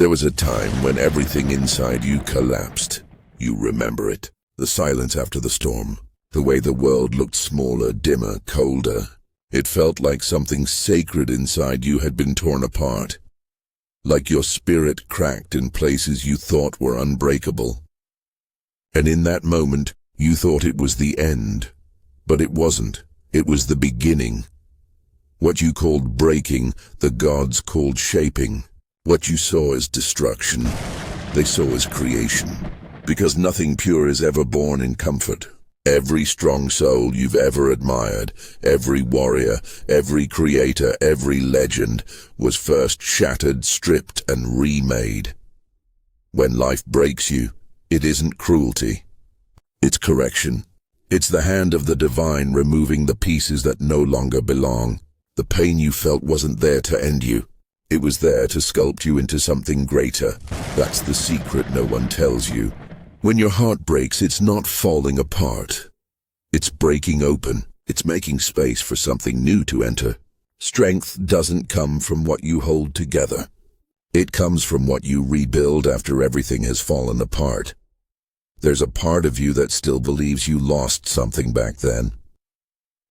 There was a time when everything inside you collapsed. You remember it. The silence after the storm. The way the world looked smaller, dimmer, colder. It felt like something sacred inside you had been torn apart. Like your spirit cracked in places you thought were unbreakable. And in that moment, you thought it was the end. But it wasn't. It was the beginning. What you called breaking, the gods called shaping. What you saw as destruction, they saw as creation. Because nothing pure is ever born in comfort. Every strong soul you've ever admired, every warrior, every creator, every legend, was first shattered, stripped, and remade. When life breaks you, it isn't cruelty. It's correction. It's the hand of the divine removing the pieces that no longer belong. The pain you felt wasn't there to end you. It was there to sculpt you into something greater. That's the secret no one tells you. When your heart breaks, it's not falling apart. It's breaking open. It's making space for something new to enter. Strength doesn't come from what you hold together. It comes from what you rebuild after everything has fallen apart. There's a part of you that still believes you lost something back then.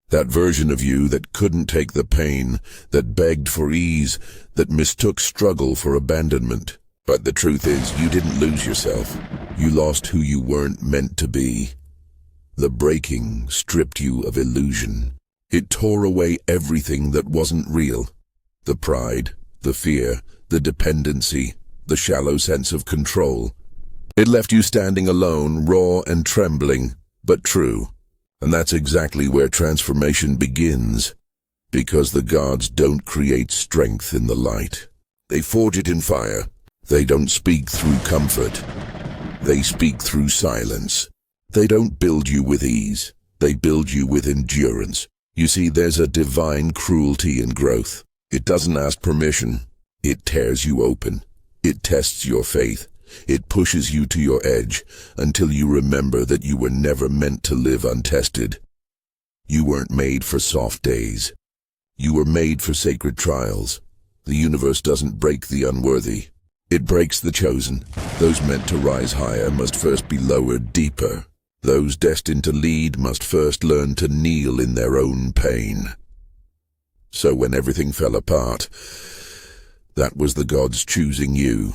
That version of you that couldn't take the pain, that begged for ease, that mistook struggle for abandonment. But the truth is, you didn't lose yourself. You lost who you weren't meant to be. The breaking stripped you of illusion. It tore away everything that wasn't real. The pride, the fear, the dependency, the shallow sense of control. It left you standing alone, raw and trembling, but true. And that's exactly where transformation begins. Because the gods don't create strength in the light. They forge it in fire. They don't speak through comfort. They speak through silence. They don't build you with ease. They build you with endurance. You see, there's a divine cruelty in growth. It doesn't ask permission. It tears you open. It tests your faith. It pushes you to your edge until you remember that you were never meant to live untested. You weren't made for soft days. You were made for sacred trials. The universe doesn't break the unworthy. It breaks the chosen. Those meant to rise higher must first be lowered deeper. Those destined to lead must first learn to kneel in their own pain. So when everything fell apart, that was the gods choosing you.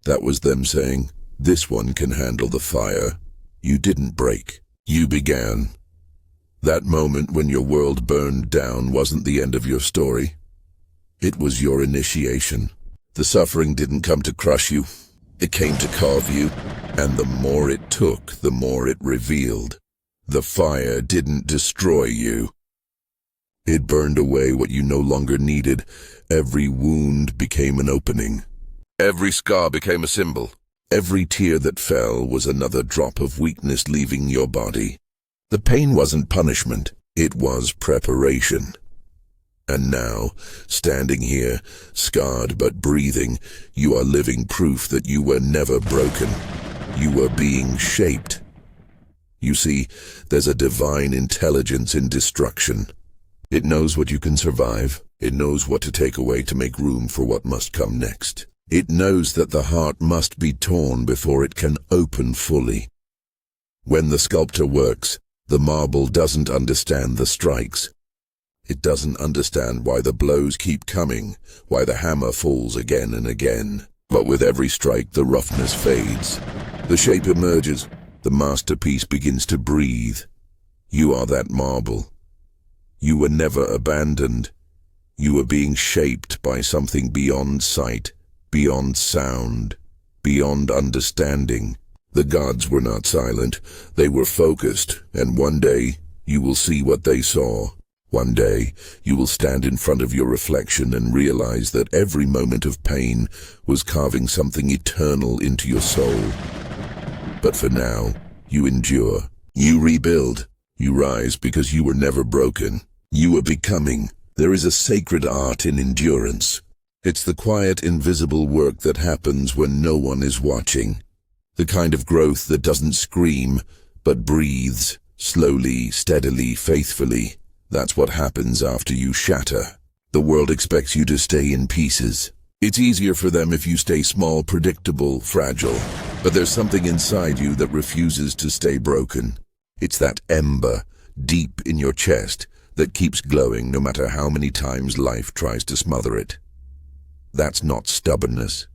That was them saying, this one can handle the fire. You didn't break. You began. That moment when your world burned down wasn't the end of your story. It was your initiation. The suffering didn't come to crush you. It came to carve you. And the more it took, the more it revealed. The fire didn't destroy you. It burned away what you no longer needed. Every wound became an opening. Every scar became a symbol. Every tear that fell was another drop of weakness leaving your body. The pain wasn't punishment. It was preparation. And now, standing here, scarred but breathing, you are living proof that you were never broken. You were being shaped. You see, there's a divine intelligence in destruction. It knows what you can survive. It knows what to take away to make room for what must come next. It knows that the heart must be torn before it can open fully. When the sculptor works, the marble doesn't understand the strikes. It doesn't understand why the blows keep coming, why the hammer falls again and again. But with every strike, the roughness fades. The shape emerges. The masterpiece begins to breathe. You are that marble. You were never abandoned. You were being shaped by something beyond sight, beyond sound, beyond understanding. The gods were not silent. They were focused, and one day you will see what they saw. One day, you will stand in front of your reflection and realize that every moment of pain was carving something eternal into your soul. But for now, you endure. You rebuild. You rise because you were never broken. You are becoming. There is a sacred art in endurance. It's the quiet, invisible work that happens when no one is watching. The kind of growth that doesn't scream, but breathes, slowly, steadily, faithfully. That's what happens after you shatter. The world expects you to stay in pieces. It's easier for them if you stay small, predictable, fragile. But there's something inside you that refuses to stay broken. It's that ember, deep in your chest, that keeps glowing no matter how many times life tries to smother it. That's not stubbornness.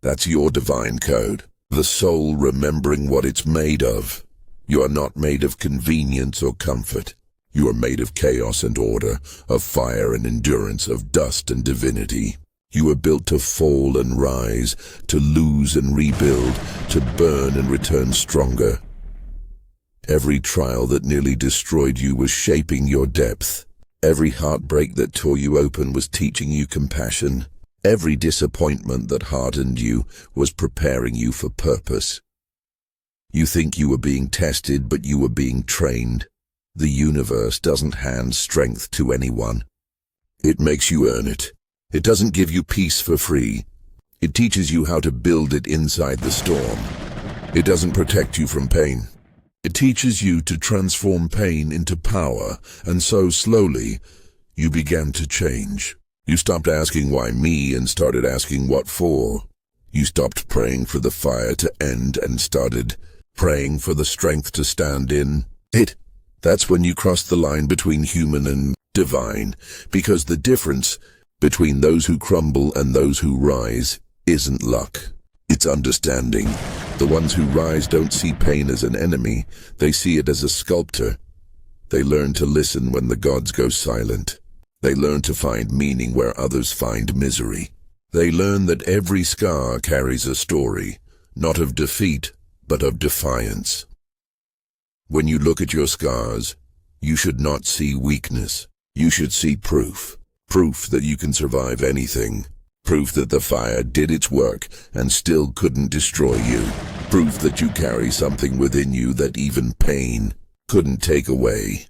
That's your divine code, the soul remembering what it's made of. You are not made of convenience or comfort. You are made of chaos and order, of fire and endurance, of dust and divinity. You were built to fall and rise, to lose and rebuild, to burn and return stronger. Every trial that nearly destroyed you was shaping your depth. Every heartbreak that tore you open was teaching you compassion. Every disappointment that hardened you was preparing you for purpose. You think you were being tested, but you were being trained. The universe doesn't hand strength to anyone. It makes you earn it. It doesn't give you peace for free. It teaches you how to build it inside the storm. It doesn't protect you from pain. It teaches you to transform pain into power, and so slowly, you began to change. You stopped asking why me and started asking what for. You stopped praying for the fire to end and started praying for the strength to stand in it. That's when you crossed the line between human and divine, because the difference between those who crumble and those who rise isn't luck. It's understanding. The ones who rise don't see pain as an enemy. They see it as a sculptor. They learn to listen when the gods go silent. They learn to find meaning where others find misery. They learn that every scar carries a story, not of defeat, but of defiance. When you look at your scars, you should not see weakness. You should see proof. Proof that you can survive anything. Proof that the fire did its work and still couldn't destroy you. Proof that you carry something within you that even pain couldn't take away.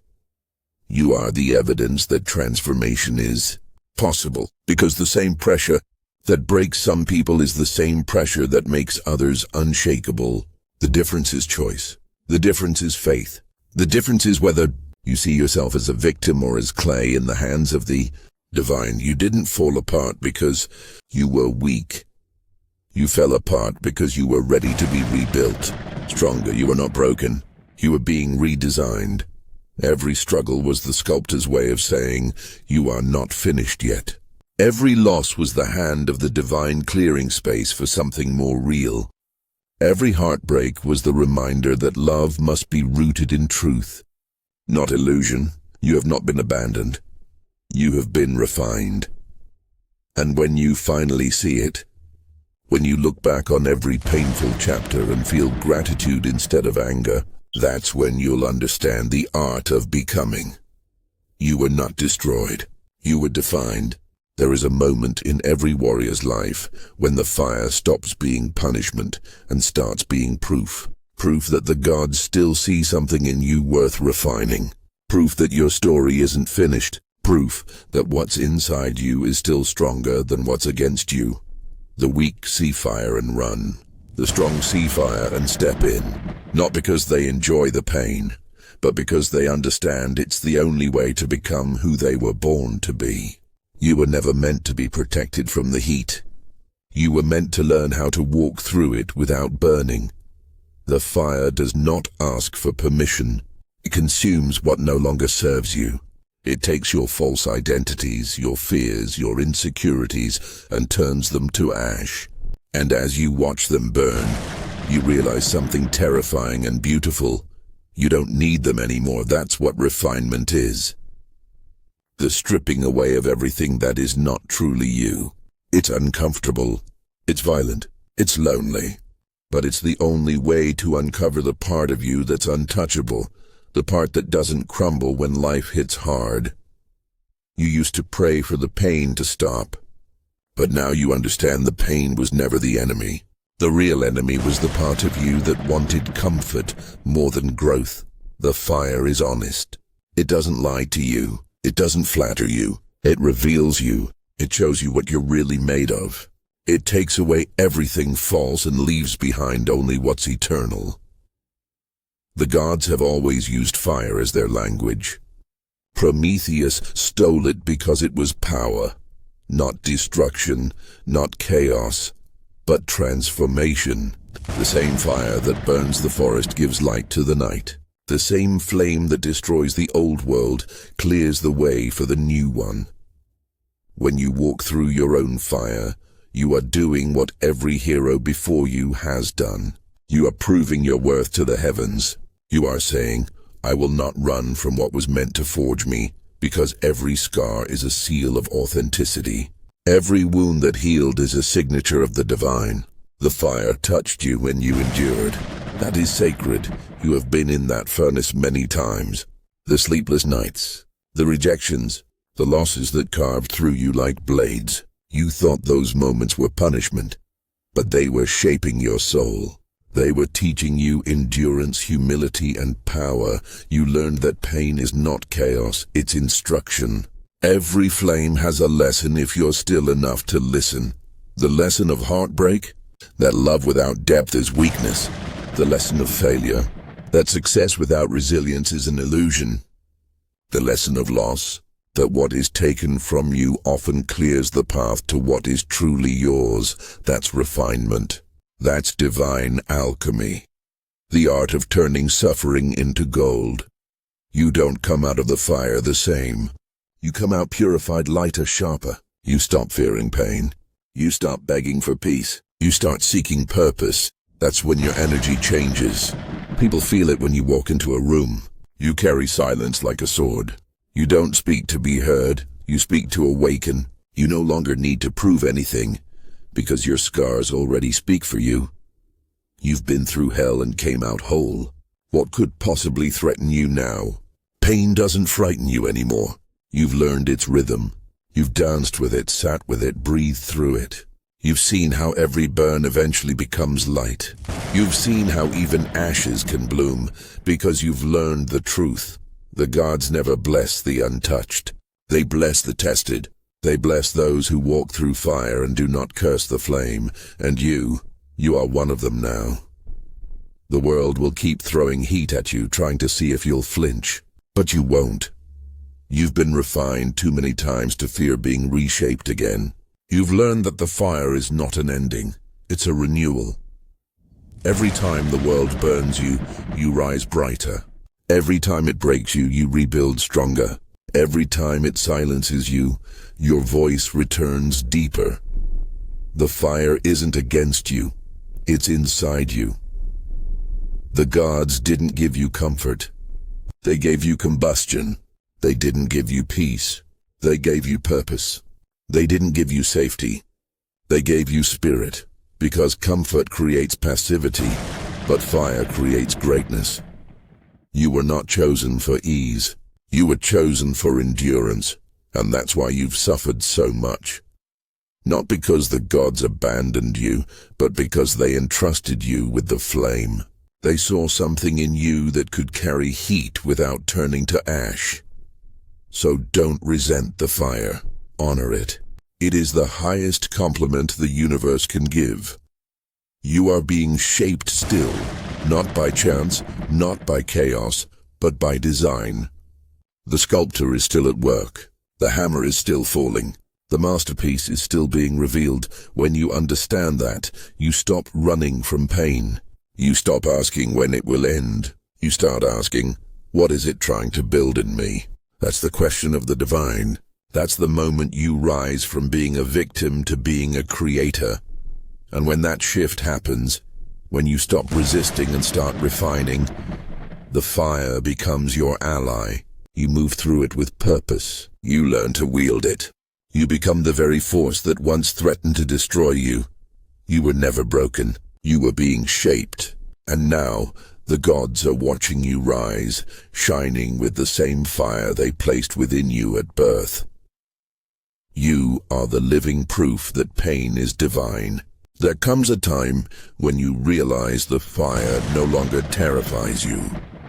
You are the evidence that transformation is possible, because the same pressure that breaks some people is the same pressure that makes others unshakable. The difference is choice. The difference is faith. The difference is whether you see yourself as a victim or as clay in the hands of the divine. You didn't fall apart because you were weak. You fell apart because you were ready to be rebuilt. Stronger. You were not broken. You were being redesigned. Every struggle was the sculptor's way of saying, you are not finished yet. Every loss was the hand of the divine clearing space for something more real. Every heartbreak was the reminder that love must be rooted in truth, not illusion. You have not been abandoned. You have been refined. And when you finally see it, when you look back on every painful chapter and feel gratitude instead of anger, that's when you'll understand the art of becoming. You were not destroyed. You were defined. There is a moment in every warrior's life when the fire stops being punishment and starts being proof. Proof that the gods still see something in you worth refining. Proof that your story isn't finished. Proof that what's inside you is still stronger than what's against you. The weak see fire and run. The strong see fire and step in. Not because they enjoy the pain, but because they understand it's the only way to become who they were born to be. You were never meant to be protected from the heat. You were meant to learn how to walk through it without burning. The fire does not ask for permission. It consumes what no longer serves you. It takes your false identities, your fears, your insecurities, and turns them to ash. And as you watch them burn, you realize something terrifying and beautiful. You don't need them anymore. That's what refinement is. The stripping away of everything that is not truly you. It's uncomfortable. It's violent. It's lonely. But it's the only way to uncover the part of you that's untouchable, the part that doesn't crumble when life hits hard. You used to pray for the pain to stop, but now you understand the pain was never the enemy. The real enemy was the part of you that wanted comfort more than growth. The fire is honest. It doesn't lie to you. It doesn't flatter you. It reveals you. It shows you what you're really made of. It takes away everything false and leaves behind only what's eternal. The gods have always used fire as their language. Prometheus stole it because it was power, Not destruction, not chaos, but transformation. The same fire that burns the forest gives light to the night. The same flame that destroys the old world clears the way for the new one. When you walk through your own fire, you are doing what every hero before you has done. You are proving your worth to the heavens. You are saying, I will not run from what was meant to forge me, because every scar is a seal of authenticity. Every wound that healed is a signature of the divine. The fire touched you when you endured. That is sacred. You have been in that furnace many times. The sleepless nights, the rejections, the losses that carved through you like blades. You thought those moments were punishment, but they were shaping your soul. They were teaching you endurance, humility, and power. You learned that pain is not chaos, it's instruction. Every flame has a lesson if you're still enough to listen. The lesson of heartbreak, that love without depth is weakness. The lesson of failure, that success without resilience is an illusion. The lesson of loss, that what is taken from you often clears the path to what is truly yours. That's refinement. That's divine alchemy. The art of turning suffering into gold. You don't come out of the fire the same. You come out purified, lighter, sharper. You stop fearing pain. You stop begging for peace. You start seeking purpose. That's when your energy changes. People feel it when you walk into a room. You carry silence like a sword. You don't speak to be heard. You speak to awaken. You no longer need to prove anything, because your scars already speak for you. You've been through hell and came out whole. What could possibly threaten you now? Pain doesn't frighten you anymore. You've learned its rhythm. You've danced with it, sat with it, breathed through it. You've seen how every burn eventually becomes light. You've seen how even ashes can bloom, because you've learned the truth. The gods never bless the untouched. They bless the tested. They bless those who walk through fire and do not curse the flame. And you are one of them now. The world will keep throwing heat at you, trying to see if you'll flinch. But you won't. You've been refined too many times to fear being reshaped again. You've learned that the fire is not an ending. It's a renewal. Every time the world burns you, you rise brighter. Every time it breaks you, you rebuild stronger. Every time it silences you, your voice returns deeper. The fire isn't against you. It's inside you. The gods didn't give you comfort. They gave you combustion. They didn't give you peace. They gave you purpose. They didn't give you safety. They gave you spirit, because comfort creates passivity, but fire creates greatness. You were not chosen for ease. You were chosen for endurance, and that's why you've suffered so much. Not because the gods abandoned you, but because they entrusted you with the flame. They saw something in you that could carry heat without turning to ash. So don't resent the fire. Honor it. It is the highest compliment the universe can give. You are being shaped still, not by chance, not by chaos, but by design. The sculptor is still at work. The hammer is still falling. The masterpiece is still being revealed. When you understand that, you stop running from pain. You stop asking when it will end. You start asking, what is it trying to build in me? That's the question of the divine. That's the moment you rise from being a victim to being a creator. And when that shift happens, when you stop resisting and start refining, the fire becomes your ally. You move through it with purpose. You learn to wield it. You become the very force that once threatened to destroy you. You were never broken. You were being shaped. And now, the gods are watching you rise, shining with the same fire they placed within you at birth. You are the living proof that pain is divine. There comes a time when you realize the fire no longer terrifies you.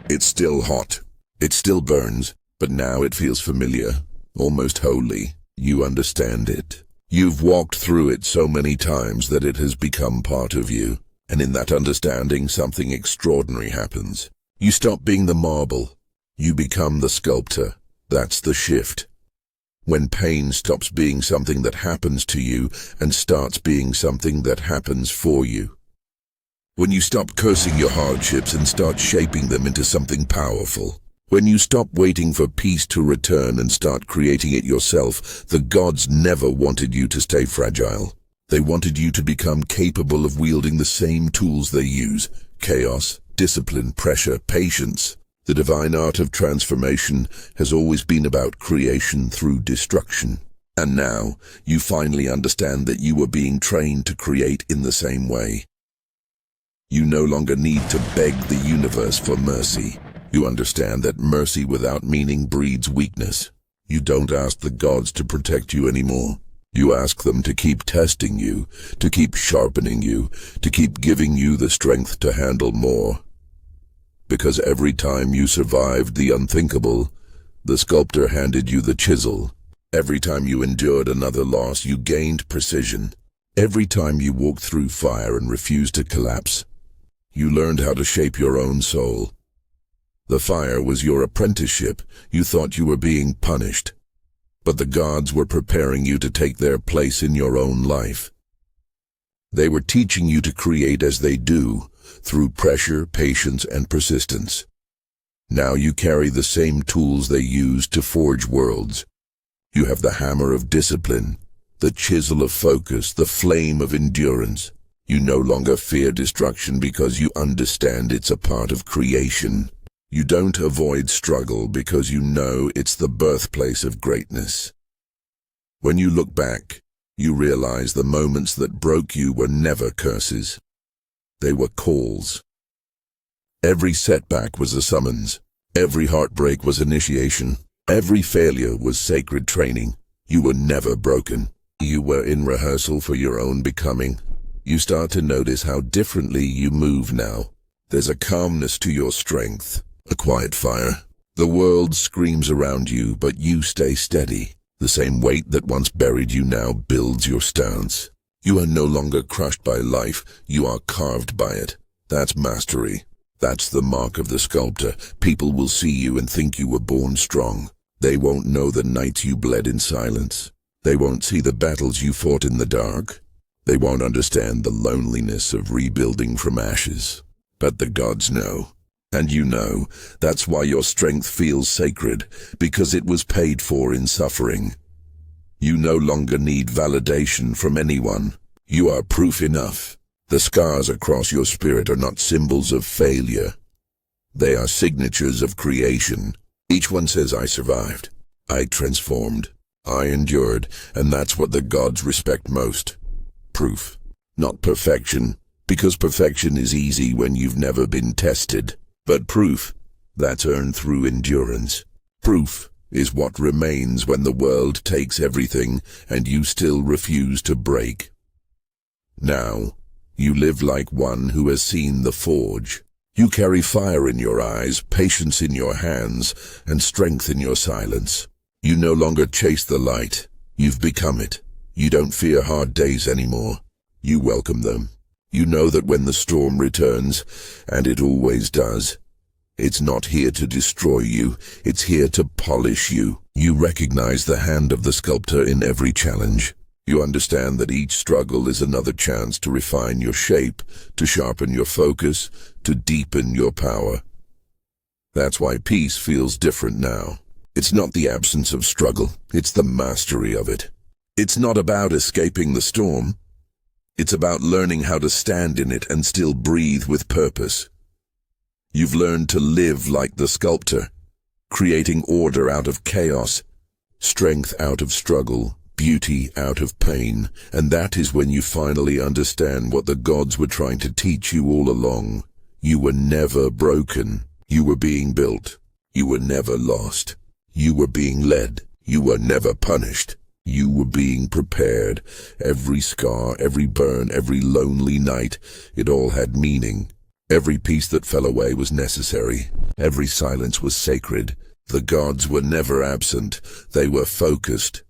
It's still hot. It still burns, but now it feels familiar, almost holy. You understand it. You've walked through it so many times that it has become part of you. And in that understanding, something extraordinary happens. You stop being the marble. You become the sculptor. That's the shift. When pain stops being something that happens to you and starts being something that happens for you. When you stop cursing your hardships and start shaping them into something powerful. When you stop waiting for peace to return and start creating it yourself. The gods never wanted you to stay fragile. They wanted you to become capable of wielding the same tools they use: chaos, discipline, pressure, patience. The divine art of transformation has always been about creation through destruction. And now, you finally understand that you were being trained to create in the same way. You no longer need to beg the universe for mercy. You understand that mercy without meaning breeds weakness. You don't ask the gods to protect you anymore. You ask them to keep testing you, to keep sharpening you, to keep giving you the strength to handle more. Because every time you survived the unthinkable, the sculptor handed you the chisel. Every time you endured another loss, you gained precision. Every time you walked through fire and refused to collapse, you learned how to shape your own soul. The fire was your apprenticeship. You thought you were being punished, but the gods were preparing you to take their place in your own life. They were teaching you to create as they do, through pressure, patience, and persistence. Now you carry the same tools they used to forge worlds. You have the hammer of discipline, the chisel of focus, the flame of endurance. You no longer fear destruction because you understand it's a part of creation. You don't avoid struggle because you know it's the birthplace of greatness. When you look back, you realize the moments that broke you were never curses. They were calls. Every setback was a summons. Every heartbreak was initiation. Every failure was sacred training. You were never broken. You were in rehearsal for your own becoming. You start to notice how differently you move now. There's a calmness to your strength, a quiet fire. The world screams around you, but you stay steady. The same weight that once buried you now builds your stance. You are no longer crushed by life, you are carved by it. That's mastery. That's the mark of the sculptor. People will see you and think you were born strong. They won't know the nights you bled in silence. They won't see the battles you fought in the dark. They won't understand the loneliness of rebuilding from ashes. But the gods know. And you know, that's why your strength feels sacred, because it was paid for in suffering. You no longer need validation from anyone. You are proof enough. The scars across your spirit are not symbols of failure. They are signatures of creation. Each one says, I survived. I transformed. I endured. And that's what the gods respect most. Proof. Not perfection, because perfection is easy when you've never been tested. But proof, that's earned through endurance. Proof is what remains when the world takes everything and you still refuse to break. Now, you live like one who has seen the forge. You carry fire in your eyes, patience in your hands, and strength in your silence. You no longer chase the light. You've become it. You don't fear hard days anymore. You welcome them. You know that when the storm returns, and it always does, it's not here to destroy you, it's here to polish you. You recognize the hand of the sculptor in every challenge. You understand that each struggle is another chance to refine your shape, to sharpen your focus, to deepen your power. That's why peace feels different now. It's not the absence of struggle, it's the mastery of it. It's not about escaping the storm. It's about learning how to stand in it and still breathe with purpose. You've learned to live like the sculptor, creating order out of chaos, strength out of struggle, beauty out of pain, and that is when you finally understand what the gods were trying to teach you all along. You were never broken. You were being built. You were never lost. You were being led. You were never punished. You were being prepared. Every scar, every burn, every lonely night, it all had meaning. Every piece that fell away was necessary. Every silence was sacred. The gods were never absent. They were focused.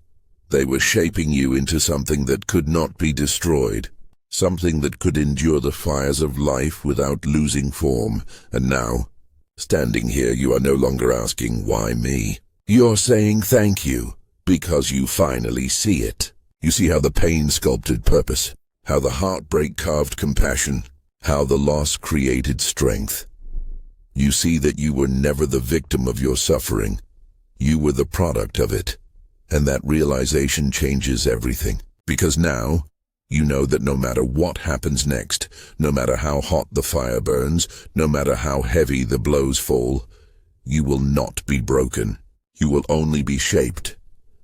They were shaping you into something that could not be destroyed. Something that could endure the fires of life without losing form. And now, standing here, you are no longer asking, why me? You're saying thank you. Because you finally see it. You see how the pain sculpted purpose, how the heartbreak carved compassion, how the loss created strength. You see that you were never the victim of your suffering. You were the product of it. And that realization changes everything. Because now, you know that no matter what happens next, no matter how hot the fire burns, no matter how heavy the blows fall, you will not be broken. You will only be shaped.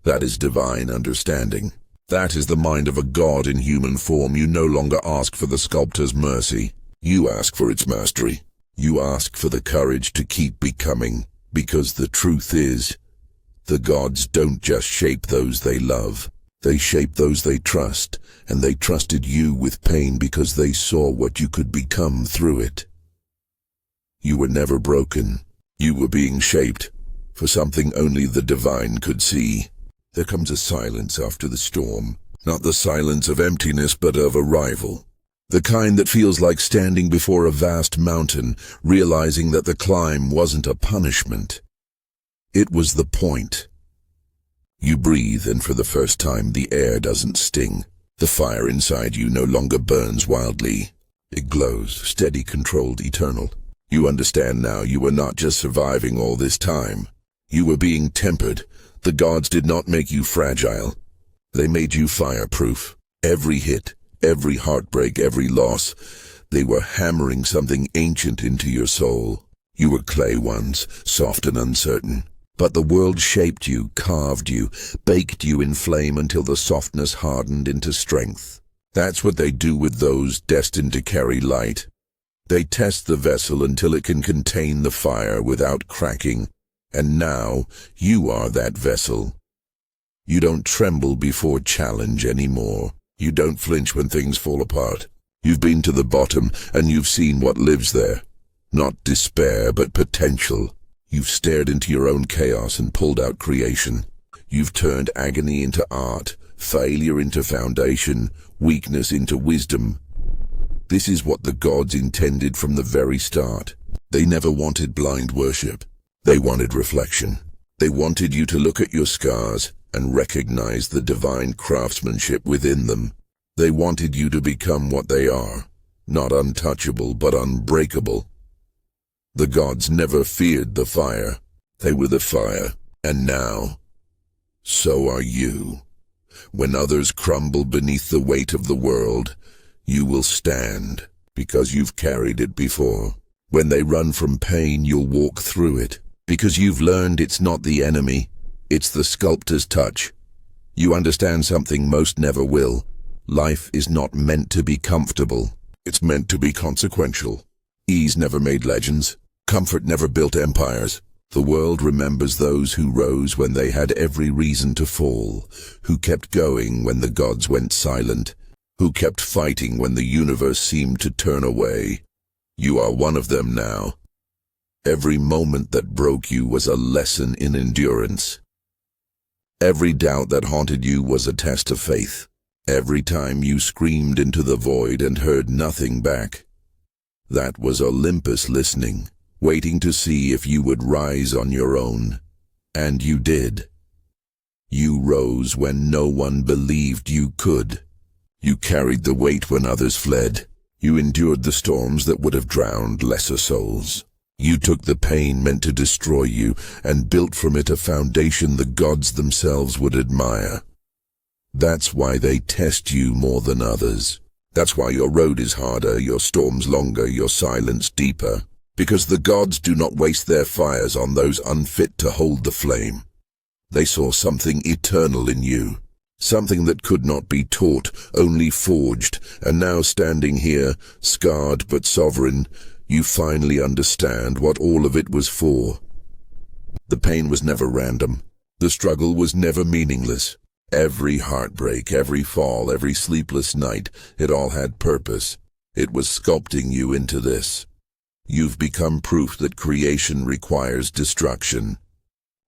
That is divine understanding. That is the mind of a god in human form. You no longer ask for the sculptor's mercy. You ask for its mastery. You ask for the courage to keep becoming. Because the truth is, the gods don't just shape those they love. They shape those they trust, and they trusted you with pain because they saw what you could become through it. You were never broken. You were being shaped for something only the divine could see. There comes a silence after the storm, not the silence of emptiness but of arrival. The kind that feels like standing before a vast mountain, realizing that the climb wasn't a punishment. It was the point. You breathe, and for the first time the air doesn't sting. The fire inside you no longer burns wildly. It glows, steady, controlled, eternal. You understand now you were not just surviving all this time. You were being tempered. The gods did not make you fragile. They made you fireproof. Every hit, every heartbreak, every loss, they were hammering something ancient into your soul. You were clay once, soft and uncertain. But the world shaped you, carved you, baked you in flame until the softness hardened into strength. That's what they do with those destined to carry light. They test the vessel until it can contain the fire without cracking. And now, you are that vessel. You don't tremble before challenge anymore. You don't flinch when things fall apart. You've been to the bottom, and you've seen what lives there. Not despair, but potential. You've stared into your own chaos and pulled out creation. You've turned agony into art, failure into foundation, weakness into wisdom. This is what the gods intended from the very start. They never wanted blind worship. They wanted reflection. They wanted you to look at your scars and recognize the divine craftsmanship within them. They wanted you to become what they are, not untouchable but unbreakable. The gods never feared the fire. They were the fire. And now, so are you. When others crumble beneath the weight of the world, you will stand because you've carried it before. When they run from pain, you'll walk through it. Because you've learned it's not the enemy, it's the sculptor's touch. You understand something most never will. Life is not meant to be comfortable. It's meant to be consequential. Ease never made legends. Comfort never built empires. The world remembers those who rose when they had every reason to fall, who kept going when the gods went silent, who kept fighting when the universe seemed to turn away. You are one of them now. Every moment that broke you was a lesson in endurance. Every doubt that haunted you was a test of faith. Every time you screamed into the void and heard nothing back, that was Olympus listening, waiting to see if you would rise on your own. And you did. You rose when no one believed you could. You carried the weight when others fled. You endured the storms that would have drowned lesser souls. You took the pain meant to destroy you and built from it a foundation the gods themselves would admire. That's why they test you more than others. That's why your road is harder, your storms longer, your silence deeper. Because the gods do not waste their fires on those unfit to hold the flame. They saw something eternal in you. Something that could not be taught, only forged. And now standing here, scarred but sovereign, you finally understand what all of it was for. The pain was never random. The struggle was never meaningless. Every heartbreak, every fall, every sleepless night, it all had purpose. It was sculpting you into this. You've become proof that creation requires destruction,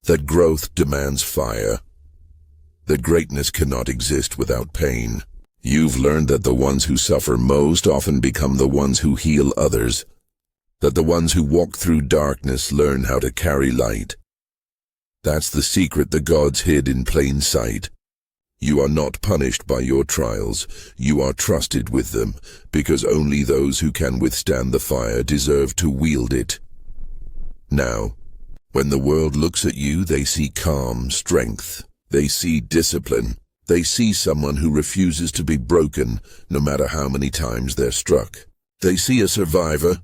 that growth demands fire, that greatness cannot exist without pain. You've learned that the ones who suffer most often become the ones who heal others, that the ones who walk through darkness learn how to carry light, That's the secret the gods hid in plain sight. You are not punished by your trials, you are trusted with them, because only those who can withstand the fire deserve to wield it. Now, when the world looks at you, they see calm strength. They see discipline. They see someone who refuses to be broken, no matter how many times they're struck. They see a survivor,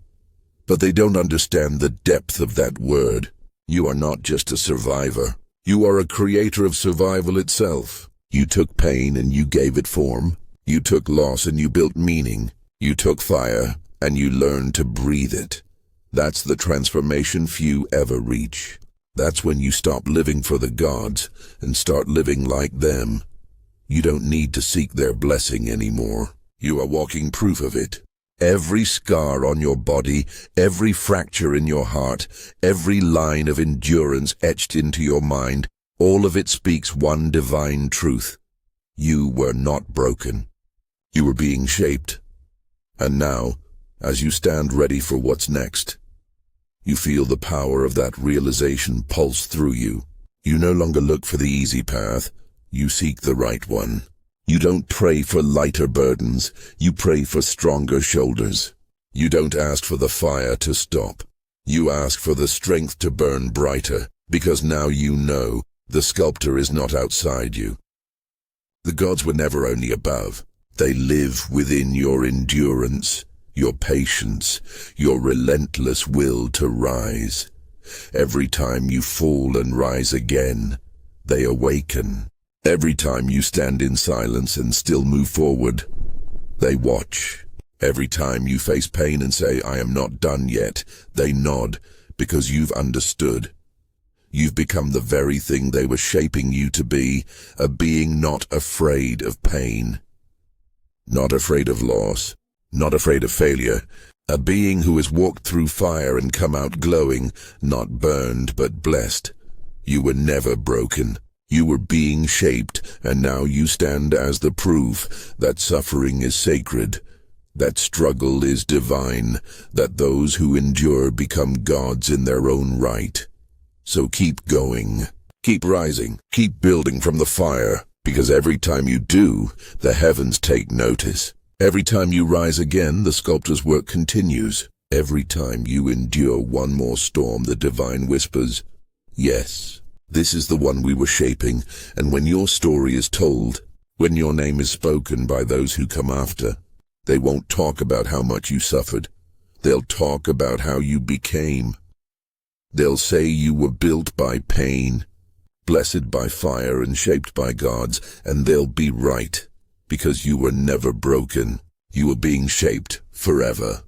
but they don't understand the depth of that word. You are not just a survivor. You are a creator of survival itself. You took pain and you gave it form. You took loss and you built meaning. You took fire and you learned to breathe it. That's the transformation few ever reach. That's when you stop living for the gods and start living like them. You don't need to seek their blessing anymore. You are walking proof of it. Every scar on your body, every fracture in your heart, every line of endurance etched into your mind, all of it speaks one divine truth. You were not broken. You were being shaped. And now, as you stand ready for what's next, you feel the power of that realization pulse through you. You no longer look for the easy path. You seek the right one. You don't pray for lighter burdens. You pray for stronger shoulders. You don't ask for the fire to stop. You ask for the strength to burn brighter, because now you know the sculptor is not outside you. The gods were never only above. They live within your endurance, your patience, your relentless will to rise. Every time you fall and rise again, they awaken. Every time you stand in silence and still move forward, they watch. Every time you face pain and say, "I am not done yet," they nod, because you've understood. You've become the very thing they were shaping you to be, a being not afraid of pain, not afraid of loss, not afraid of failure, a being who has walked through fire and come out glowing, not burned but blessed. You were never broken. You were being shaped, and now you stand as the proof that suffering is sacred, that struggle is divine, that those who endure become gods in their own right. So keep going, keep rising, keep building from the fire, because every time you do, the heavens take notice. Every time you rise again, the sculptor's work continues. Every time you endure one more storm, the divine whispers, "Yes, this is the one we were shaping," and when your story is told, when your name is spoken by those who come after, they won't talk about how much you suffered. They'll talk about how you became. They'll say you were built by pain, blessed by fire and shaped by gods, and they'll be right, because you were never broken. You were being shaped forever.